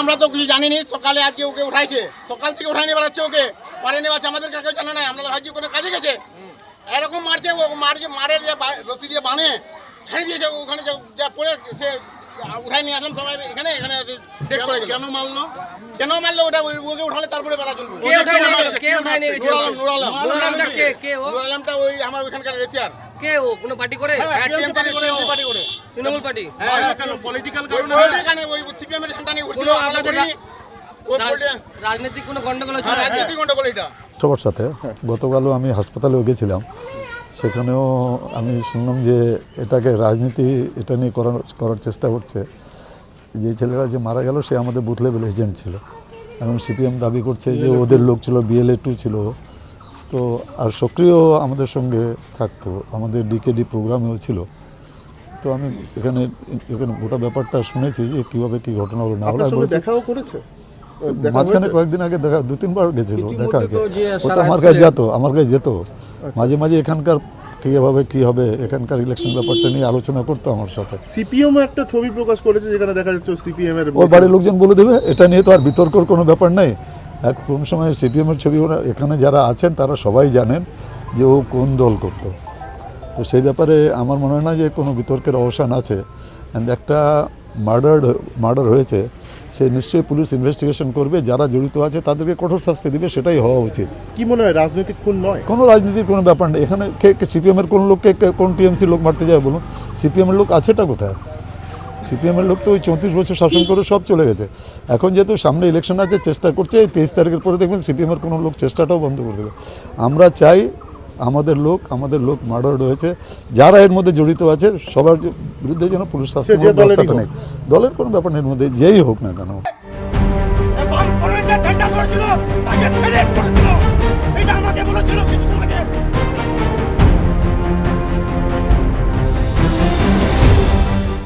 আমরা তো কিছু জানিনি, সকালে আজকে ওকে উঠাইছে, সকাল থেকে উঠাই নিয়ে বেড়াচ্ছে, ওকে পারে নিয়ে বাচ্চা, আমাদের কাছে জানা নাই, আমরা ভাবছি কোনো কাজে গেছে, এরকম মারছে, ও মারের যে রশি দিয়ে বানে ছাড়িয়ে দিয়েছে, ওখানে যা পড়ে সে উঠাই নিয়ে আসলাম সবাই এখানে ডেট করে গেল। কেন মারলো ওটা, ওকে উঠালে তারপরে বেড়া চলবে। নুর আলমটা ওই আমার ওইখানকার রেসিয়ার। কে ও কোনো পার্টি করে? পার্টি করে, তৃণমূল পার্টি। পলিটিক্যাল কারণে ওই সিপিএম এর ঝান্ডা নিয়ে ঘুরছিল। রাজনৈতিক কোনো গন্ডগোল হচ্ছে? রাজনৈতিক গন্ডগোল এটা সবার সাথে। গতকালও আমি হাসপাতালেও গেছিলাম, সেখানেও আমি শুনলাম যে এটাকে রাজনীতি এটা নিয়ে করার চেষ্টা করছে। যে ছেলেরা যে মারা গেল সে আমাদের বুথ লেভেল এজেন্ট ছিল, এবং সিপিএম দাবি করছে যে ওদের লোক ছিল, BLA 2 ছিল, তো আর সক্রিয় আমাদের সঙ্গে থাকতো, আমাদের ডিকেডি প্রোগ্রামেও ছিল। তো আমি এখানে গোটা ব্যাপারটা শুনেছি যে কীভাবে কী ঘটনা হলো না হলো। দেখাও করেছে মাঝখানে কয়েকদিন আগে দেখা 2-3 বার গেছিল, দেখা হয়েছে। ও তো আমার কাছে যেত মাঝে মাঝে, এখানকার কীভাবে কী হবে এখানকার ইলেকশন ব্যাপারটা নিয়ে আলোচনা করতো আমার সাথে। সিপিএম একটা ছবি প্রকাশ করেছে যেখানে দেখা যাচ্ছে সিপিএম এর ওর বাড়ির লোকজন বলে দেবে, এটা নিয়ে তো আর বিতর্কর কোনো ব্যাপার নেই। কোন সময় সিপিএম এর ছবি ওরা এখানে যারা আছেন তারা সবাই জানেন যে ও কোন দল করতো, তো সেই ব্যাপারে আমার মনে হয় না যে কোনো বিতর্কের অবসান আছে। অ্যান্ড একটা মার্ডার হয়েছে, সে নিশ্চয়ই পুলিশ ইনভেস্টিগেশন করবে, যারা জড়িত আছে তাদেরকে কঠোর শাস্তি দিবে, সেটাই হওয়া উচিত। কি মনে হয় রাজনৈতিক খুন নয়? কোনো রাজনীতির কোনো ব্যাপার নেই এখানে। সিপিএমের কোন লোককে কোন টিএমসি লোক মারতে যায় বলুন? সিপিএমের লোক আছেটা কোথায়? সিপিএমের লোক তো ওই 34 বছর শাসন করে সব চলে গেছে। এখন যেহেতু সামনে ইলেকশন আছে, চেষ্টা করছে এই 23 তারিখের পরে দেখবেন সিপিএমের কোনো লোক চেষ্টাটাও বন্ধ করে দেবে। আমরা চাই আমাদের লোক মার্ডার হয়েছে, যারা এর মধ্যে জড়িত আছে সবার বিরুদ্ধে যেন পুলিশ শাসনের ব্যবস্থাটা নেই। দলের কোনো ব্যাপার এর মধ্যে যেই হোক না কেন। ঝান্ডা ধরেছিল, তাকে থ্রেট করেছিল, সেটা আমাকে বলেছিল কিছুদিন আগে।